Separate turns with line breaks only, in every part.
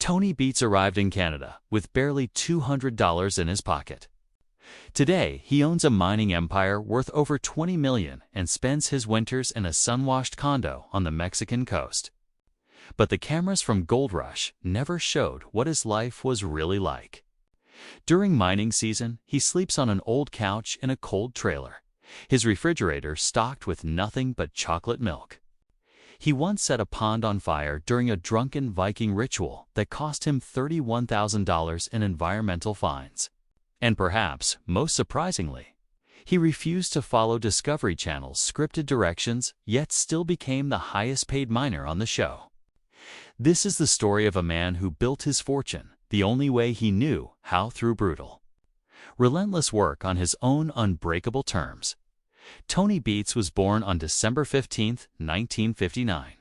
Tony Beets arrived in Canada with barely $200 in his pocket. Today, he owns a mining empire worth over $20 million and spends his winters in a sun-washed condo on the Mexican coast. But the cameras from Gold Rush never showed what his life was really like. During mining season, he sleeps on an old couch in a cold trailer, his refrigerator stocked with nothing but chocolate milk. He once set a pond on fire during a drunken Viking ritual that cost him $31,000 in environmental fines. And perhaps, most surprisingly, he refused to follow Discovery Channel's scripted directions, yet still became the highest-paid miner on the show. This is the story of a man who built his fortune the only way he knew how, through brutal, relentless work on his own unbreakable terms. Tony Beets was born on December 15, 1959,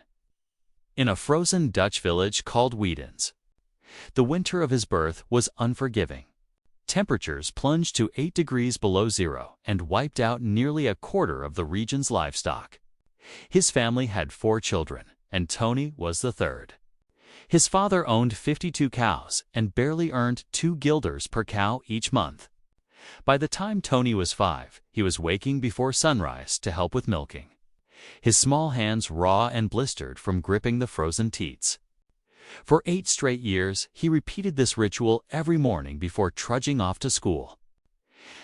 in a frozen Dutch village called Weedens. The winter of his birth was unforgiving. Temperatures plunged to 8 degrees below zero and wiped out nearly a quarter of the region's livestock. His family had 4 children, and Tony was the third. His father owned 52 cows and barely earned 2 guilders per cow each month. By the time Tony was 5, he was waking before sunrise to help with milking, his small hands raw and blistered from gripping the frozen teats. For 8 straight years, he repeated this ritual every morning before trudging off to school.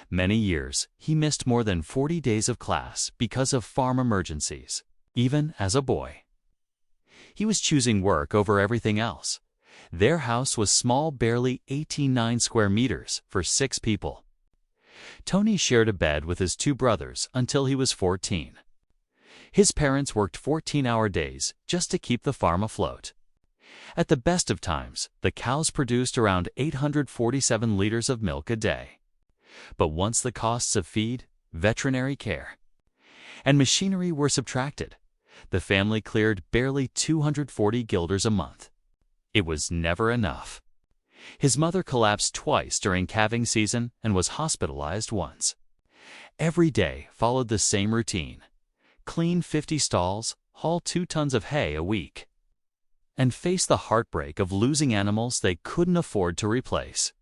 Many years, he missed more than 40 days of class because of farm emergencies, even as a boy. He was choosing work over everything else. Their house was small, barely 18 square meters for 6 people. Tony shared a bed with his 2 brothers until he was 14. His parents worked 14-hour days just to keep the farm afloat. At the best of times, the cows produced around 847 liters of milk a day. But once the costs of feed, veterinary care, and machinery were subtracted, the family cleared barely 240 guilders a month. It was never enough. His mother collapsed twice during calving season and was hospitalized once. Every day followed the same routine: clean 50 stalls, haul 2 tons of hay a week, and face the heartbreak of losing animals they couldn't afford to replace.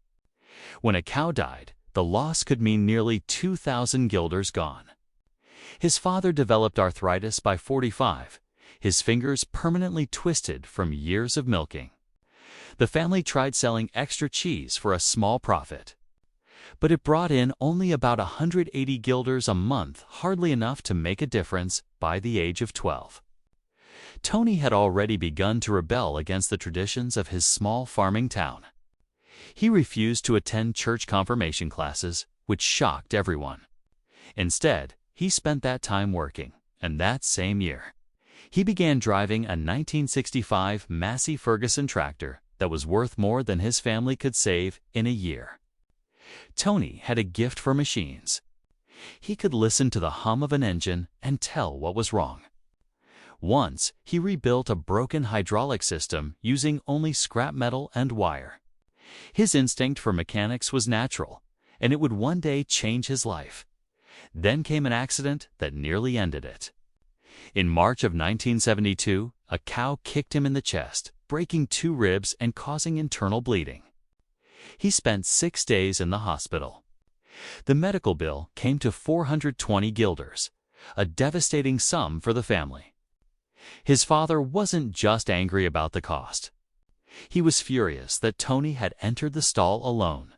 When a cow died, the loss could mean nearly 2,000 guilders gone. His father developed arthritis by 45, his fingers permanently twisted from years of milking. The family tried selling extra cheese for a small profit, but it brought in only about 180 guilders a month, hardly enough to make a difference by the age of 12. Tony had already begun to rebel against the traditions of his small farming town. He refused to attend church confirmation classes, which shocked everyone. Instead, he spent that time working, and that same year, he began driving a 1965 Massey Ferguson tractor that was worth more than his family could save in a year. Tony had a gift for machines. He could listen to the hum of an engine and tell what was wrong. Once, he rebuilt a broken hydraulic system using only scrap metal and wire. His instinct for mechanics was natural, and it would one day change his life. Then came an accident that nearly ended it. In March of 1972, a cow kicked him in the chest, breaking 2 ribs and causing internal bleeding. He spent 6 days in the hospital. The medical bill came to 420 guilders, a devastating sum for the family. His father wasn't just angry about the cost. He was furious that Tony had entered the stall alone.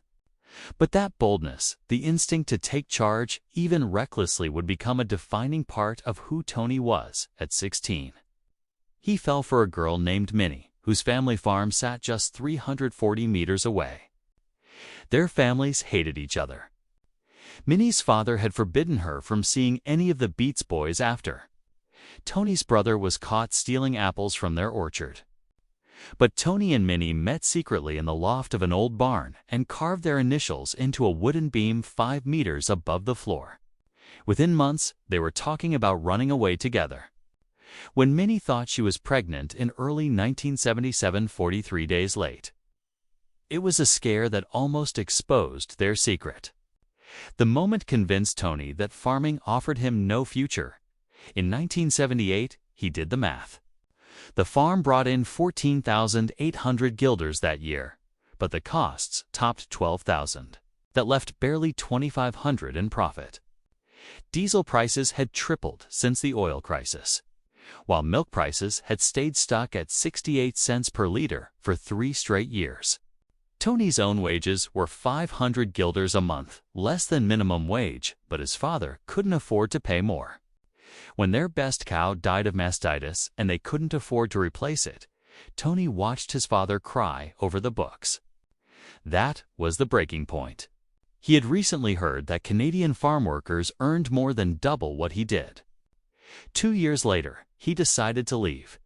But that boldness, the instinct to take charge, even recklessly, would become a defining part of who Tony was at 16. He fell for a girl named Minnie, whose family farm sat just 340 meters away. Their families hated each other. Minnie's father had forbidden her from seeing any of the Beets boys after. Tony's brother was caught stealing apples from their orchard. But Tony and Minnie met secretly in the loft of an old barn and carved their initials into a wooden beam 5 meters above the floor. Within months, they were talking about running away together. When Minnie thought she was pregnant in early 1977, 43 days late, it was a scare that almost exposed their secret. The moment convinced Tony that farming offered him no future. In 1978, he did the math. The farm brought in 14,800 guilders that year, but the costs topped 12,000. That left barely 2,500 in profit. Diesel prices had tripled since the oil crisis, while milk prices had stayed stuck at 68 cents per liter for 3 straight years. Tony's own wages were 500 guilders a month, less than minimum wage, but his father couldn't afford to pay more. When their best cow died of mastitis and they couldn't afford to replace it, Tony watched his father cry over the books. That was the breaking point. He had recently heard that Canadian farm workers earned more than double what he did. 2 years later, he decided to leave.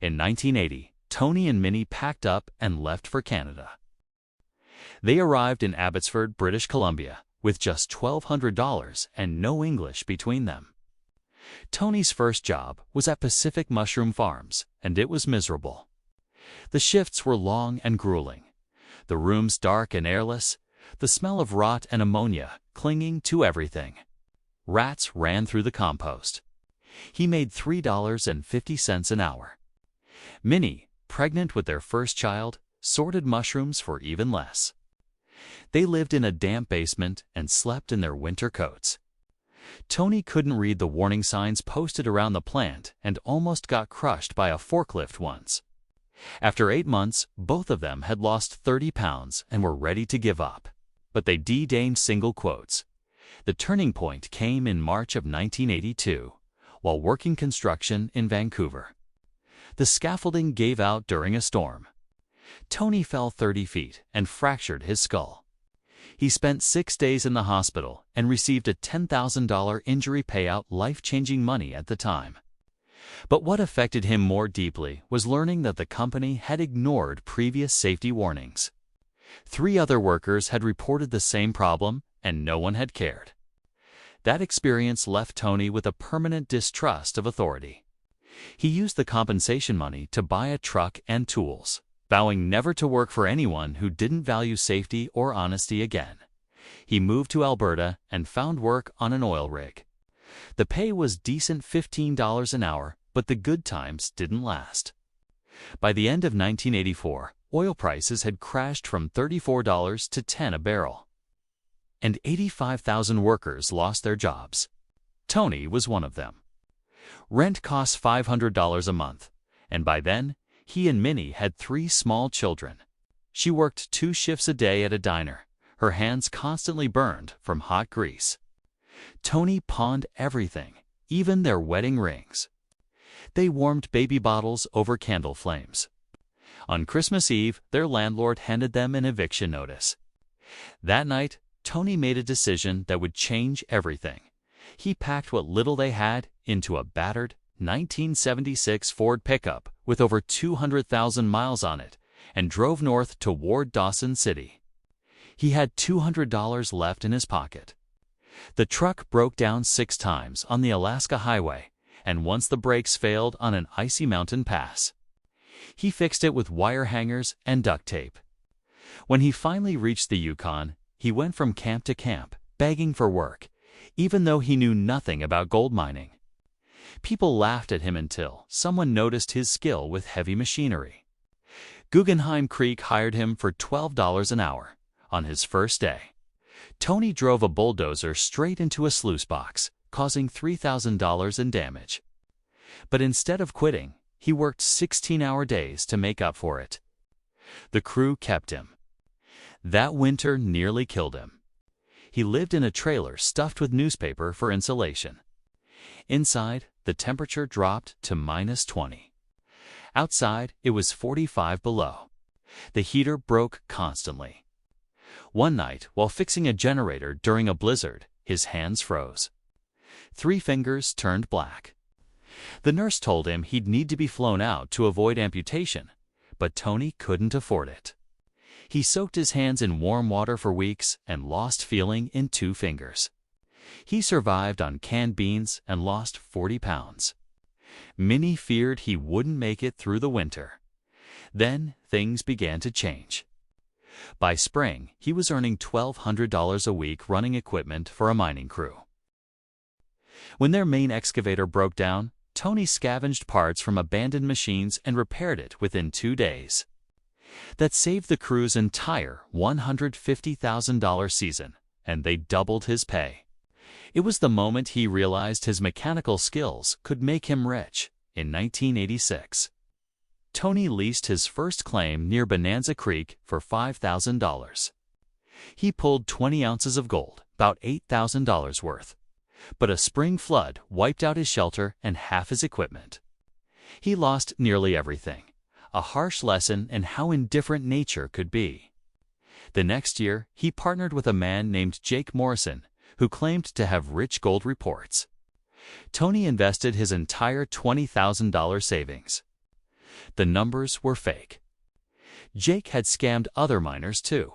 In 1980, Tony and Minnie packed up and left for Canada. They arrived in Abbotsford, British Columbia, with just $1,200 and no English between them. Tony's first job was at Pacific Mushroom Farms, and it was miserable. The shifts were long and grueling, the rooms dark and airless, the smell of rot and ammonia clinging to everything. Rats ran through the compost. He made $3.50 an hour. Minnie, pregnant with their first child, sorted mushrooms for even less. They lived in a damp basement and slept in their winter coats. Tony couldn't read the warning signs posted around the plant and almost got crushed by a forklift once. After 8 months, both of them had lost 30 pounds and were ready to give up. But they deigned single quotes. The turning point came in March of 1982, while working construction in Vancouver. The scaffolding gave out during a storm. Tony fell 30 feet and fractured his skull. He spent 6 days in the hospital and received a $10,000 injury payout, life-changing money at the time. But what affected him more deeply was learning that the company had ignored previous safety warnings. 3 other workers had reported the same problem, and no one had cared. That experience left Tony with a permanent distrust of authority. He used the compensation money to buy a truck and tools, vowing never to work for anyone who didn't value safety or honesty again. He moved to Alberta and found work on an oil rig. The pay was decent, $15 an hour, but the good times didn't last. By the end of 1984, oil prices had crashed from $34 to $10 a barrel, and 85,000 workers lost their jobs. Tony was one of them. Rent cost $500 a month, and by then, he and Minnie had 3 small children. She worked 2 shifts a day at a diner, her hands constantly burned from hot grease. Tony pawned everything, even their wedding rings. They warmed baby bottles over candle flames. On Christmas Eve, their landlord handed them an eviction notice. That night, Tony made a decision that would change everything. He packed what little they had into a battered 1976 Ford pickup with over 200,000 miles on it and drove north toward Dawson City. He had $200 left in his pocket. The truck broke down 6 times on the Alaska Highway, and once the brakes failed on an icy mountain pass. He fixed it with wire hangers and duct tape. When he finally reached the Yukon, he went from camp to camp, begging for work, even though he knew nothing about gold mining. People laughed at him until someone noticed his skill with heavy machinery. Guggenheim Creek hired him for $12 an hour on his first day. Tony drove a bulldozer straight into a sluice box, causing $3,000 in damage. But instead of quitting, he worked 16-hour days to make up for it. The crew kept him. That winter nearly killed him. He lived in a trailer stuffed with newspaper for insulation. Inside, the temperature dropped to -20. Outside, it was 45 below. The heater broke constantly. One night, while fixing a generator during a blizzard, his hands froze. 3 fingers turned black. The nurse told him he'd need to be flown out to avoid amputation, but Tony couldn't afford it. He soaked his hands in warm water for weeks and lost feeling in 2 fingers. He survived on canned beans and lost 40 pounds. Minnie feared he wouldn't make it through the winter. Then things began to change. By spring, he was earning $1,200 a week running equipment for a mining crew. When their main excavator broke down, Tony scavenged parts from abandoned machines and repaired it within 2 days. That saved the crew's entire $150,000 season, and they doubled his pay. It was the moment he realized his mechanical skills could make him rich. In 1986, Tony leased his first claim near Bonanza Creek for $5,000. He pulled 20 ounces of gold, about $8,000 worth. But a spring flood wiped out his shelter and half his equipment. He lost nearly everything, a harsh lesson in how indifferent nature could be. The next year, he partnered with a man named Jake Morrison, who claimed to have rich gold reports. Tony invested his entire $20,000 savings. The numbers were fake. Jake had scammed other miners too.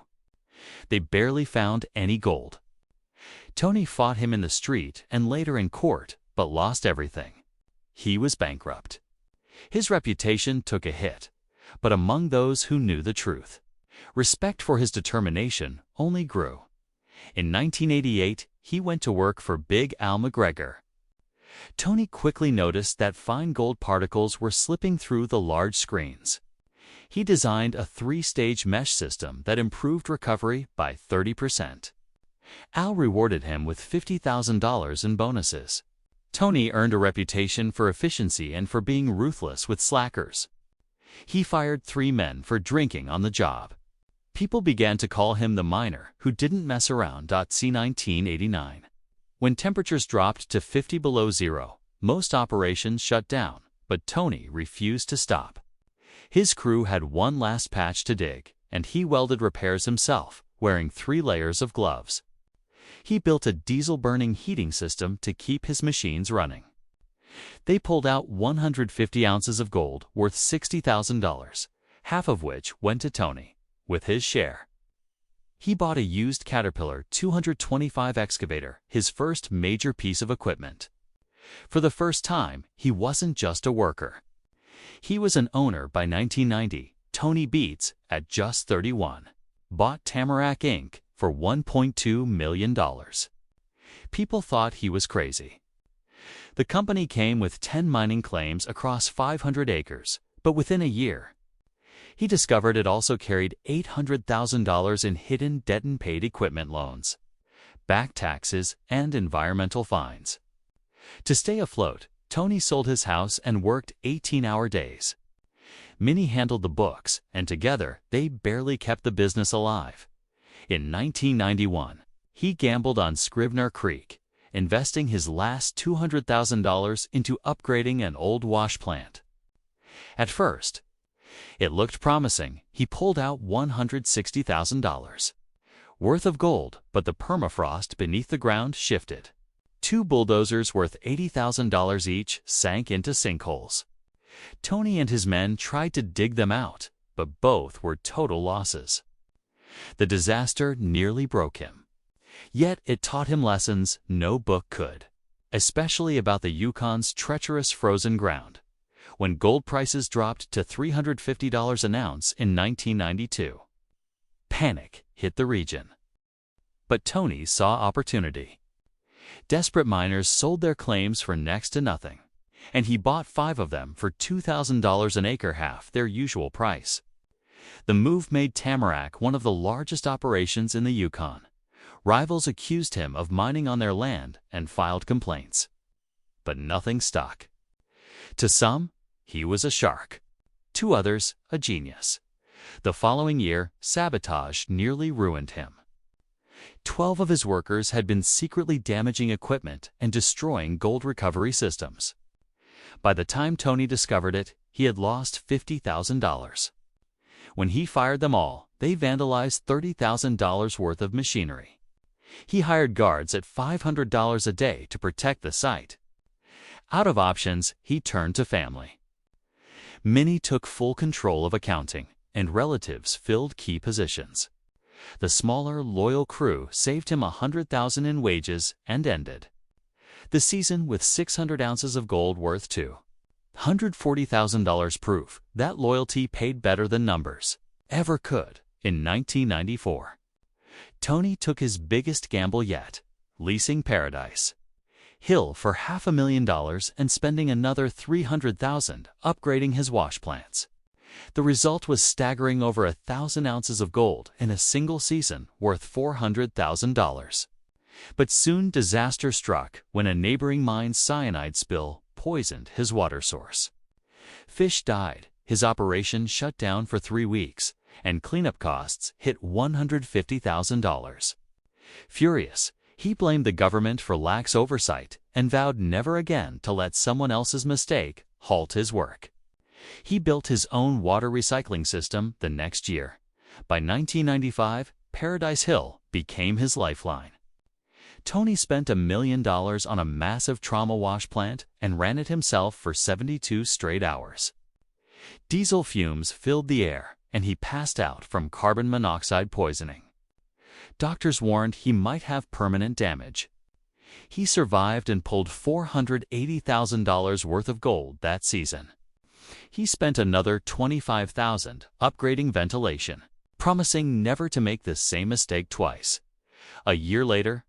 They barely found any gold. Tony fought him in the street and later in court, but lost everything. He was bankrupt. His reputation took a hit, but among those who knew the truth, respect for his determination only grew. In 1988, he went to work for Big Al McGregor. Tony quickly noticed that fine gold particles were slipping through the large screens. He designed a 3-stage mesh system that improved recovery by 30%. Al rewarded him with $50,000 in bonuses. Tony earned a reputation for efficiency and for being ruthless with slackers. He fired 3 men for drinking on the job. People began to call him the miner who didn't mess around. 1989. When temperatures dropped to 50 below zero, most operations shut down, but Tony refused to stop. His crew had one last patch to dig, and he welded repairs himself, wearing 3 layers of gloves. He built a diesel-burning heating system to keep his machines running. They pulled out 150 ounces of gold worth $60,000, half of which went to Tony, with his share. He bought a used Caterpillar 225 excavator, his first major piece of equipment. For the first time, he wasn't just a worker. He was an owner. By 1990, Tony Beets, at just 31, bought Tamarack Inc. for $1.2 million. People thought he was crazy. The company came with 10 mining claims across 500 acres, but within a year, he discovered it also carried $800,000 in hidden debt-and-paid equipment loans, back taxes, and environmental fines. To stay afloat, Tony sold his house and worked 18-hour days. Minnie handled the books, and together they barely kept the business alive. In 1991, he gambled on Scrivener Creek, investing his last $200,000 into upgrading an old wash plant. At first, it looked promising. He pulled out $160,000 worth of gold, but the permafrost beneath the ground shifted. 2 bulldozers worth $80,000 each sank into sinkholes. Tony and his men tried to dig them out, but both were total losses. The disaster nearly broke him. Yet it taught him lessons no book could, especially about the Yukon's treacherous frozen ground, when gold prices dropped to $350 an ounce in 1992. Panic hit the region. But Tony saw opportunity. Desperate miners sold their claims for next to nothing, and he bought 5 of them for $2,000 an acre, half their usual price. The move made Tamarack one of the largest operations in the Yukon. Rivals accused him of mining on their land and filed complaints. But nothing stuck. To some, he was a shark. To others, a genius. The following year, sabotage nearly ruined him. 12 of his workers had been secretly damaging equipment and destroying gold recovery systems. By the time Tony discovered it, he had lost $50,000. When he fired them all, they vandalized $30,000 worth of machinery. He hired guards at $500 a day to protect the site. Out of options, he turned to family. Minnie took full control of accounting, and relatives filled key positions. The smaller, loyal crew saved him $100,000 in wages and ended the season with 600 ounces of gold worth $240,000, proof that loyalty paid better than numbers ever could. In 1994, Tony took his biggest gamble yet, leasing paradise. Hill for $500,000 and spending another $300,000 upgrading his wash plants. The result was staggering over 1,000 ounces of gold in a single season worth $400,000. But soon disaster struck when a neighboring mine's cyanide spill poisoned his water source. Fish died, his operation shut down for 3 weeks, and cleanup costs hit $150,000. Furious, he blamed the government for lax oversight and vowed never again to let someone else's mistake halt his work. He built his own water recycling system the next year. By 1995, Paradise Hill became his lifeline. Tony spent $1 million on a massive trauma wash plant and ran it himself for 72 straight hours. Diesel fumes filled the air, and he passed out from carbon monoxide poisoning. Doctors warned he might have permanent damage. He survived and pulled $480,000 worth of gold that season. He spent another $25,000 upgrading ventilation, promising never to make the same mistake twice. A year later,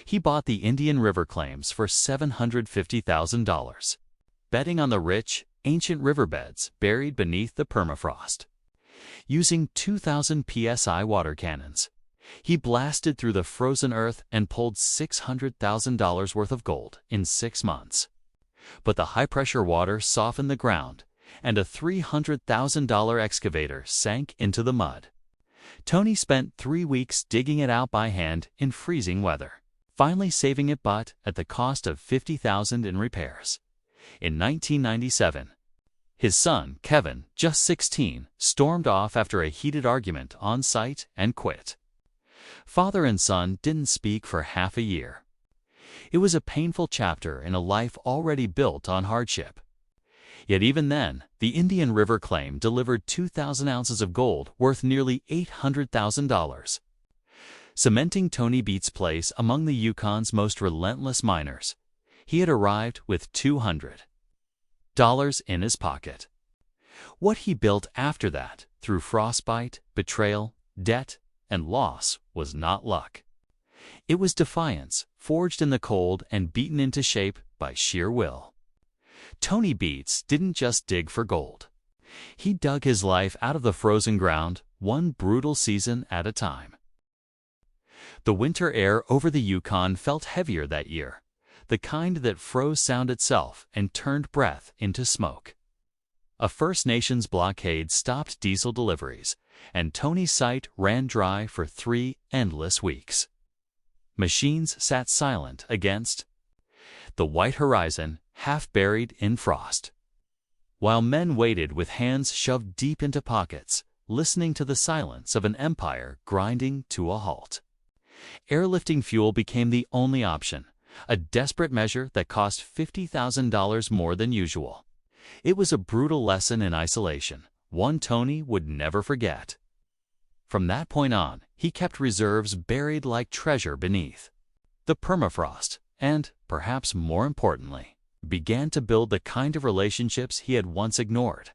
he bought the Indian River claims for $750,000, betting on the rich, ancient riverbeds buried beneath the permafrost. Using 2,000 psi water cannons, he blasted through the frozen earth and pulled $600,000 worth of gold in 6 months. But the high-pressure water softened the ground, and a $300,000 excavator sank into the mud. Tony spent 3 weeks digging it out by hand in freezing weather, finally saving it, but at the cost of $50,000 in repairs. In 1997, his son, Kevin, just 16, stormed off after a heated argument on site and quit. Father and son didn't speak for half a year. It was a painful chapter in a life already built on hardship. Yet even then, the Indian River claim delivered 2,000 ounces of gold worth nearly $800,000. Cementing Tony Beets' place among the Yukon's most relentless miners, he had arrived with $200 in his pocket. What he built after that, through frostbite, betrayal, debt, and loss, was not luck. It was defiance, forged in the cold and beaten into shape by sheer will. Tony Beets didn't just dig for gold. He dug his life out of the frozen ground, one brutal season at a time. The winter air over the Yukon felt heavier that year, the kind that froze sound itself and turned breath into smoke. A First Nations blockade stopped diesel deliveries, and Tony's site ran dry for 3 endless weeks. Machines sat silent against the white horizon, half buried in frost, while men waited with hands shoved deep into pockets, listening to the silence of an empire grinding to a halt. Airlifting fuel became the only option, a desperate measure that cost $50,000 more than usual. It was a brutal lesson in isolation, one Tony would never forget. From that point on, he kept reserves buried like treasure beneath the permafrost, and, perhaps more importantly, began to build the kind of relationships he had once ignored,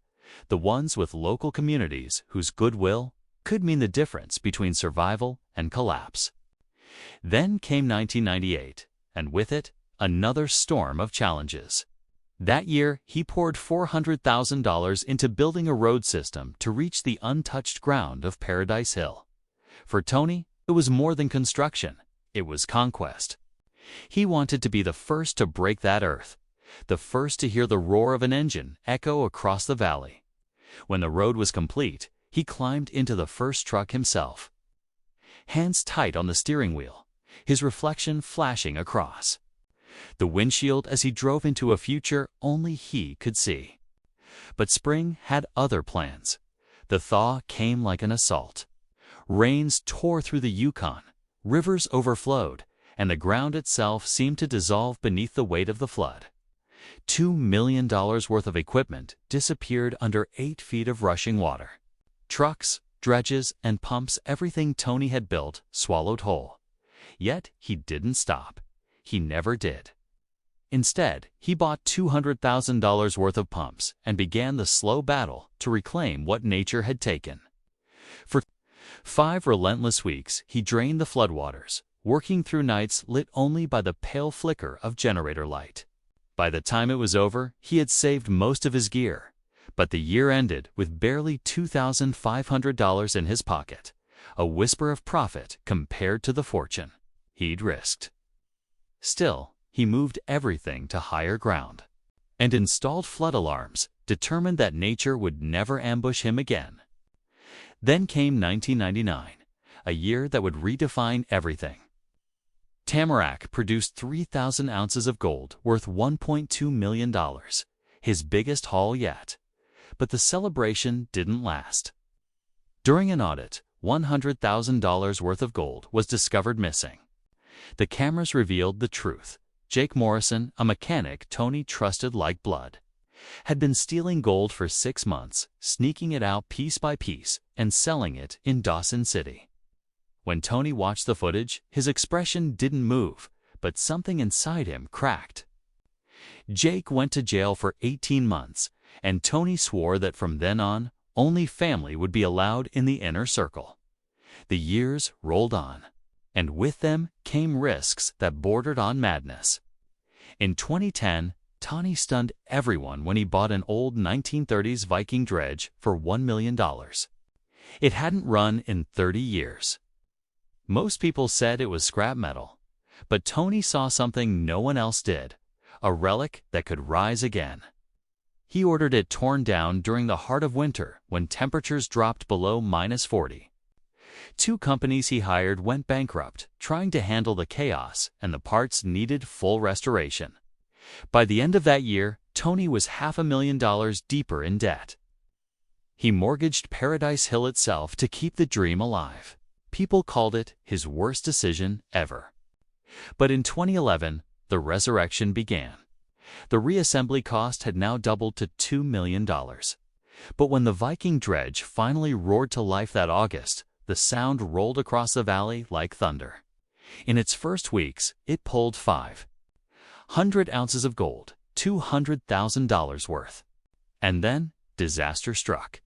the ones with local communities whose goodwill could mean the difference between survival and collapse. Then came 1998, and with it, another storm of challenges. That year, he poured $400,000 into building a road system to reach the untouched ground of Paradise Hill. For Tony, it was more than construction, it was conquest. He wanted to be the first to break that earth, the first to hear the roar of an engine echo across the valley. When the road was complete, he climbed into the first truck himself, hands tight on the steering wheel, his reflection flashing across the windshield as he drove into a future only he could see. But spring had other plans. The thaw came like an assault. Rains tore through the Yukon, rivers overflowed, and the ground itself seemed to dissolve beneath the weight of the flood. $2 million worth of equipment disappeared under 8 feet of rushing water. Trucks, dredges, and pumps, everything Tony had built, swallowed whole. Yet he didn't stop. He never did. Instead, he bought $200,000 worth of pumps and began the slow battle to reclaim what nature had taken. For 5 relentless weeks, he drained the floodwaters, working through nights lit only by the pale flicker of generator light. By the time it was over, he had saved most of his gear, but the year ended with barely $2,500 in his pocket, a whisper of profit compared to the fortune he'd risked. Still, he moved everything to higher ground and installed flood alarms, determined that nature would never ambush him again. Then came 1999, a year that would redefine everything. Tamarack produced 3,000 ounces of gold worth $1.2 million, his biggest haul yet. But the celebration didn't last. During an audit, $100,000 worth of gold was discovered missing. The cameras revealed the truth. Jake Morrison, a mechanic Tony trusted like blood, had been stealing gold for 6 months, sneaking it out piece by piece and selling it in Dawson City. When Tony watched the footage, his expression didn't move, but something inside him cracked. Jake went to jail for 18 months, and Tony swore that from then on, only family would be allowed in the inner circle. The years rolled on, and with them came risks that bordered on madness. In 2010, Tony stunned everyone when he bought an old 1930s Viking dredge for $1 million. It hadn't run in 30 years. Most people said it was scrap metal, but Tony saw something no one else did, a relic that could rise again. He ordered it torn down during the heart of winter when temperatures dropped below -40. 2 companies he hired went bankrupt, trying to handle the chaos, and the parts needed full restoration. By the end of that year, Tony was $500,000 deeper in debt. He mortgaged Paradise Hill itself to keep the dream alive. People called it his worst decision ever. But in 2011, the resurrection began. The reassembly cost had now doubled to $2 million. But when the Viking dredge finally roared to life that August, the sound rolled across the valley like thunder. In its first weeks, it pulled 500 ounces of gold, $200,000 worth. And then, disaster struck.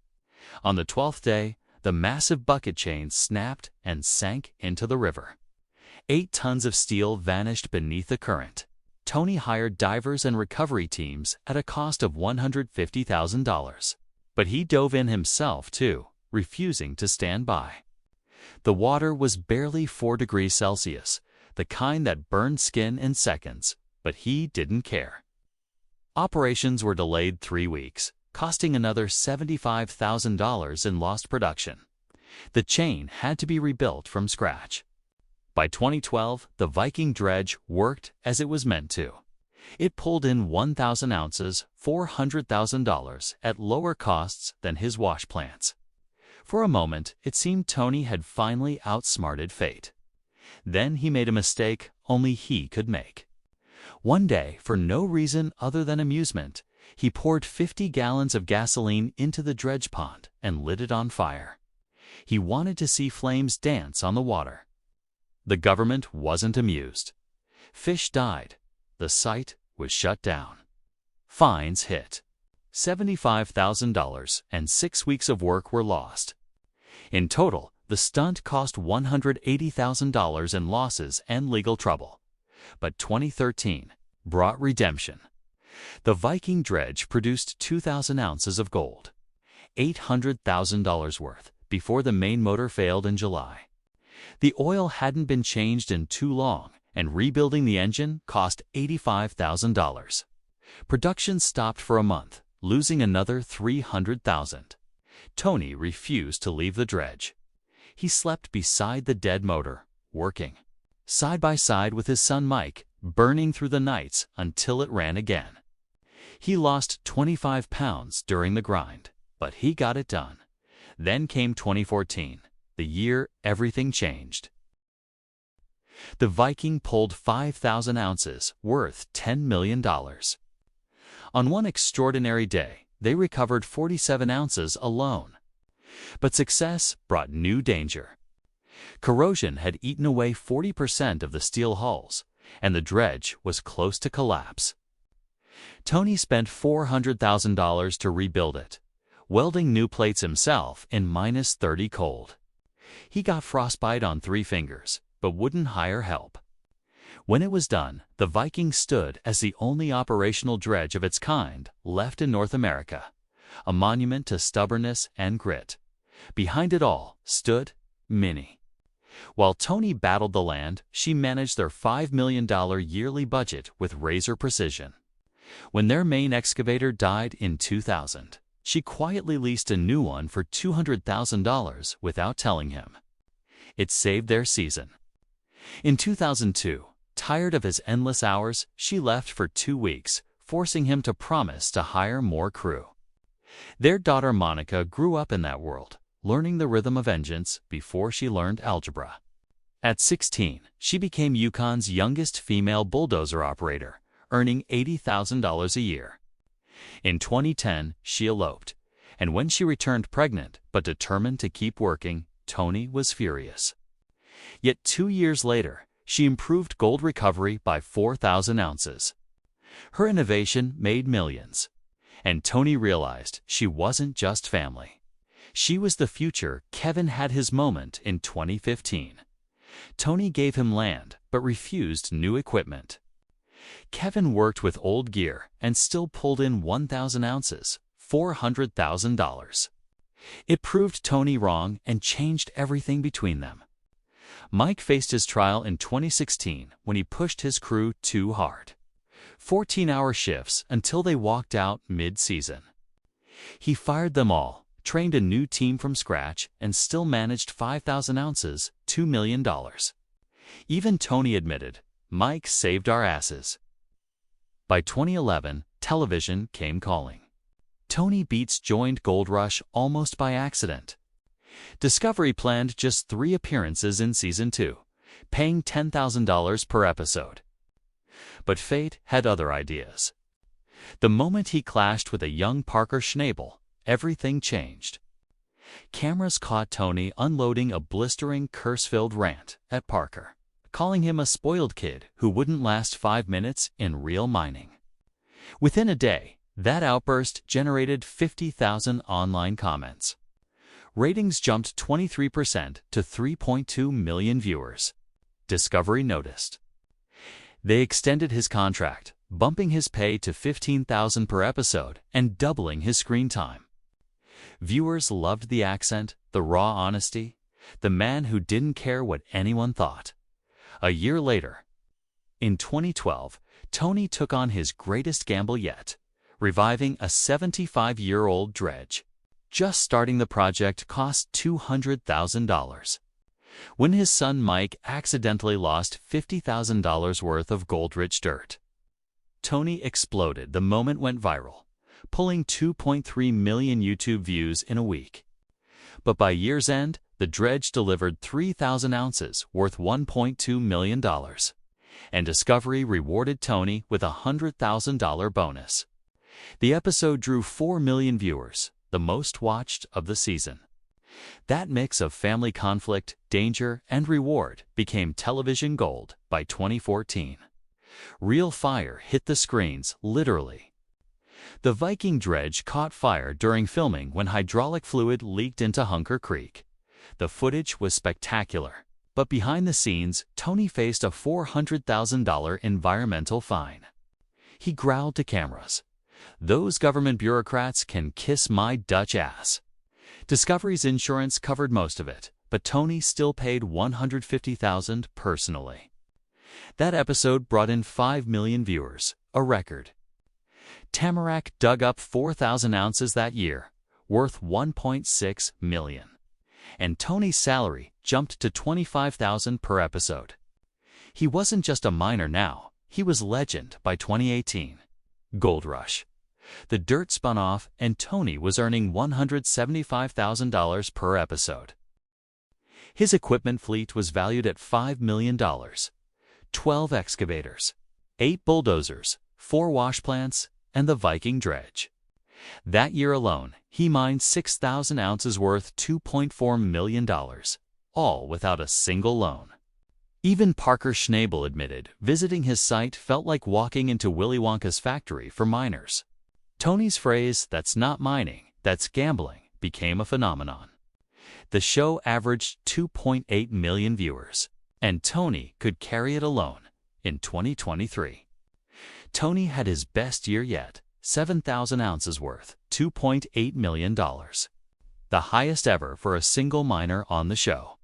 On the 12th day, the massive bucket chain snapped and sank into the river. 8 tons of steel vanished beneath the current. Tony hired divers and recovery teams at a cost of $150,000. But he dove in himself, too, refusing to stand by. The water was barely 4 degrees Celsius, the kind that burned skin in seconds, but he didn't care. Operations were delayed 3 weeks, costing another $75,000 in lost production. The chain had to be rebuilt from scratch. By 2012, the Viking dredge worked as it was meant to. It pulled in 1,000 ounces, $400,000 at lower costs than his wash plants. For a moment, it seemed Tony had finally outsmarted fate. Then he made a mistake only he could make. One day, for no reason other than amusement, he poured 50 gallons of gasoline into the dredge pond and lit it on fire. He wanted to see flames dance on the water. The government wasn't amused. Fish died. The site was shut down. Fines hit. $75,000 and 6 weeks of work were lost. In total, the stunt cost $180,000 in losses and legal trouble. But 2013 brought redemption. The Viking dredge produced 2,000 ounces of gold, $800,000 worth, before the main motor failed in July. The oil hadn't been changed in too long, and rebuilding the engine cost $85,000. Production stopped for a month, losing another $300,000. Tony refused to leave the dredge. He slept beside the dead motor, working side by side with his son Mike, burning through the nights until it ran again. He lost 25 pounds during the grind, but he got it done. Then came 2014, the year everything changed. The Viking pulled 5,000 ounces, worth $10 million. On one extraordinary day, they recovered 47 ounces alone. But success brought new danger. Corrosion had eaten away 40% of the steel hulls, and the dredge was close to collapse. Tony spent $400,000 to rebuild it, welding new plates himself in -30 cold. He got frostbite on 3 fingers, but wouldn't hire help. When it was done, the Viking stood as the only operational dredge of its kind left in North America, a monument to stubbornness and grit. Behind it all stood Minnie. While Tony battled the land, she managed their $5 million yearly budget with razor precision. When their main excavator died in 2000, she quietly leased a new one for $200,000 without telling him. It saved their season. In 2002, tired of his endless hours, she left for 2 weeks, forcing him to promise to hire more crew. Their daughter Monica grew up in that world, learning the rhythm of vengeance before she learned algebra. At 16, she became Yukon's youngest female bulldozer operator, earning $80,000 a year. In 2010, she eloped, and when she returned pregnant but determined to keep working, Tony was furious. Yet 2 years later, she improved gold recovery by 4,000 ounces. Her innovation made millions, and Tony realized she wasn't just family. She was the future. Kevin had his moment in 2015. Tony gave him land but refused new equipment. Kevin worked with old gear and still pulled in 1,000 ounces, $400,000. It proved Tony wrong and changed everything between them. Mike faced his trial in 2016 when he pushed his crew too hard. 14-hour shifts until they walked out mid-season. He fired them all, trained a new team from scratch, and still managed 5,000 ounces, $2 million. Even Tony admitted, "Mike saved our asses." By 2011, television came calling. Tony Beets joined Gold Rush almost by accident. Discovery planned just 3 appearances in Season 2, paying $10,000 per episode. But fate had other ideas. The moment he clashed with a young Parker Schnabel, everything changed. Cameras caught Tony unloading a blistering, curse-filled rant at Parker, calling him a spoiled kid who wouldn't last 5 minutes in real mining. Within a day, that outburst generated 50,000 online comments. Ratings jumped 23% to 3.2 million viewers. Discovery noticed. They extended his contract, bumping his pay to $15,000 per episode and doubling his screen time. Viewers loved the accent, the raw honesty, the man who didn't care what anyone thought. A year later, in 2012, Tony took on his greatest gamble yet, reviving a 75-year-old dredge. Just starting the project cost $200,000. When his son Mike accidentally lost $50,000 worth of gold-rich dirt, Tony exploded. The moment went viral, pulling 2.3 million YouTube views in a week. But by year's end, the dredge delivered 3,000 ounces worth $1.2 million, and Discovery rewarded Tony with a $100,000 bonus. The episode drew 4 million viewers, the most watched of the season. That mix of family conflict, danger, and reward became television gold by 2014. Real fire hit the screens, literally. The Viking dredge caught fire during filming when hydraulic fluid leaked into Hunker Creek. The footage was spectacular, but behind the scenes, Tony faced a $400,000 environmental fine. He growled to cameras, "Those government bureaucrats can kiss my Dutch ass." Discovery's insurance covered most of it, but Tony still paid $150,000 personally. That episode brought in 5 million viewers, a record. Tamarack dug up 4,000 ounces that year, worth $1.6 million. And Tony's salary jumped to $25,000 per episode. He wasn't just a miner now, he was legend by 2018. Gold Rush. The dirt spun off, and Tony was earning $175,000 per episode. His equipment fleet was valued at $5 million. 12 excavators, 8 bulldozers, 4 wash plants, and the Viking dredge. That year alone, he mined 6,000 ounces worth $2.4 million, all without a single loan. Even Parker Schnabel admitted visiting his site felt like walking into Willy Wonka's factory for miners. Tony's phrase, "That's not mining, that's gambling," became a phenomenon. The show averaged 2.8 million viewers. And Tony could carry it alone. In 2023, Tony had his best year yet, 7,000 ounces worth, $2.8 million. The highest ever for a single miner on the show.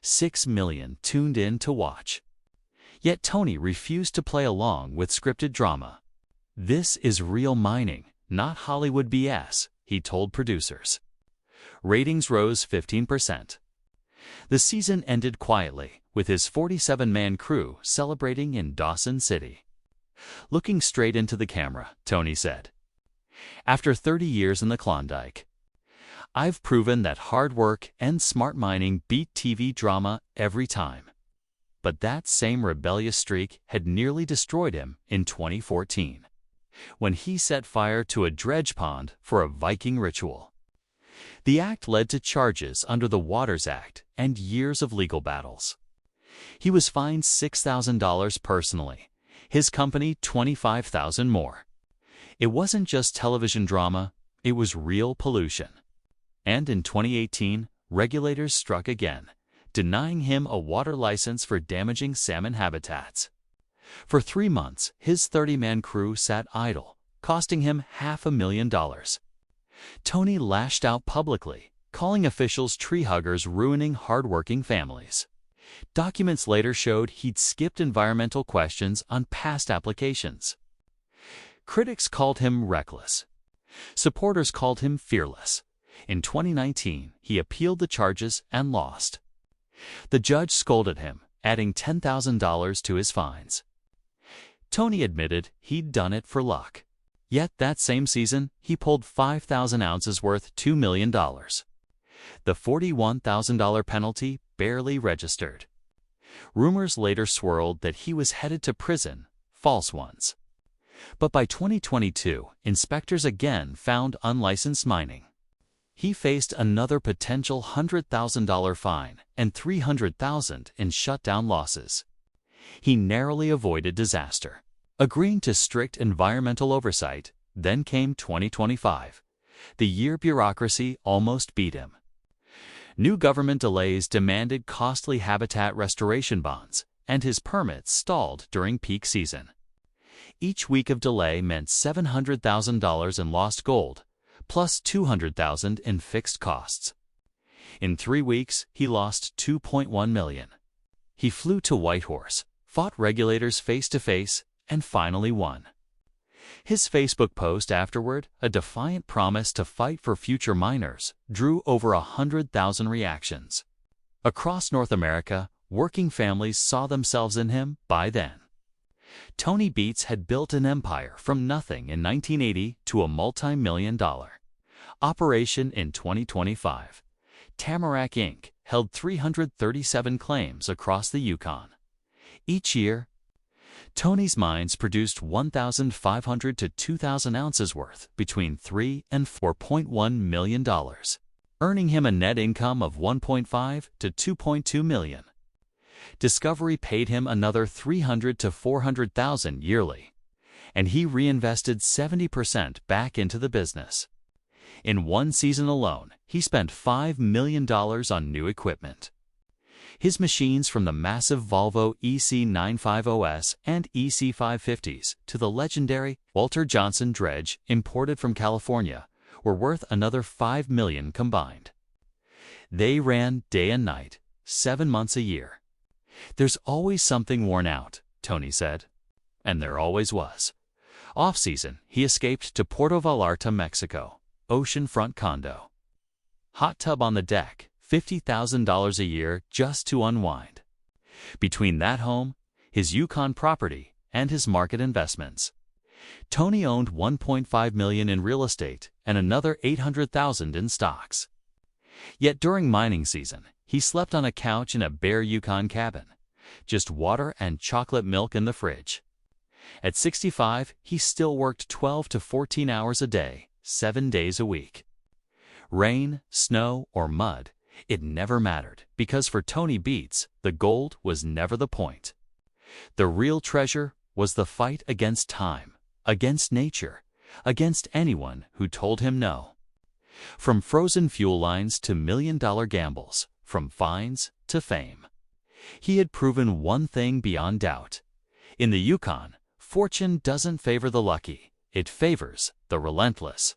6 million tuned in to watch. Yet Tony refused to play along with scripted drama. "This is real mining, not Hollywood BS," he told producers. Ratings rose 15%. The season ended quietly, with his 47-man crew celebrating in Dawson City. Looking straight into the camera, Tony said, "After 30 years in the Klondike, I've proven that hard work and smart mining beat TV drama every time." But that same rebellious streak had nearly destroyed him in 2014, when he set fire to a dredge pond for a Viking ritual. The act led to charges under the Waters Act and years of legal battles. He was fined $6,000 personally, his company $25,000 more. It wasn't just television drama, it was real pollution. And in 2018, regulators struck again, denying him a water license for damaging salmon habitats. For 3 months, his 30-man crew sat idle, costing him $500,000. Tony lashed out publicly, calling officials tree huggers, ruining hardworking families. Documents later showed he'd skipped environmental questions on past applications. Critics called him reckless. Supporters called him fearless. In 2019, he appealed the charges and lost. The judge scolded him, adding $10,000 to his fines. Tony admitted he'd done it for luck. Yet that same season, he pulled 5,000 ounces worth $2 million. The $41,000 penalty barely registered. Rumors later swirled that he was headed to prison, false ones. But by 2022, inspectors again found unlicensed mining. He faced another potential $100,000 fine and $300,000 in shutdown losses. He narrowly avoided disaster, agreeing to strict environmental oversight. Then came 2025, the year bureaucracy almost beat him. New government delays demanded costly habitat restoration bonds, and his permits stalled during peak season. Each week of delay meant $700,000 in lost gold, plus $200,000 in fixed costs. In 3 weeks, he lost $2.1 million. He flew to Whitehorse, fought regulators face-to-face, and finally won. His Facebook post afterward, a defiant promise to fight for future miners, drew over 100,000 reactions. Across North America, working families saw themselves in him by then. Tony Beets had built an empire from nothing in 1980 to a multi-million-dollar operation in 2025. Tamarack Inc. held 337 claims across the Yukon. Each year, Tony's mines produced 1,500 to 2,000 ounces worth, between $3 and $4.1 million, earning him a net income of $1.5 to $2.2 million. Discovery paid him another $300,000 to $400,000 yearly, and he reinvested 70% back into the business. In one season alone, he spent $5 million on new equipment. His machines, from the massive Volvo EC950S and EC550s to the legendary Walter Johnson dredge imported from California, were worth another $5 million combined. They ran day and night, 7 months a year. "There's always something worn out," Tony said. And there always was. Off-season, he escaped to Puerto Vallarta, Mexico, oceanfront condo. Hot tub on the deck, $50,000 a year just to unwind. Between that home, his Yukon property, and his market investments, Tony owned $1.5 million in real estate and another $800,000 in stocks. Yet during mining season, he slept on a couch in a bare Yukon cabin, just water and chocolate milk in the fridge. At 65, he still worked 12 to 14 hours a day, 7 days a week. Rain, snow, or mud, it never mattered, because for Tony Beets, the gold was never the point. The real treasure was the fight against time, against nature, against anyone who told him no. From frozen fuel lines to million-dollar gambles, from fines to fame, He had proven one thing beyond doubt. In the Yukon, fortune doesn't favor the lucky, it favors the relentless.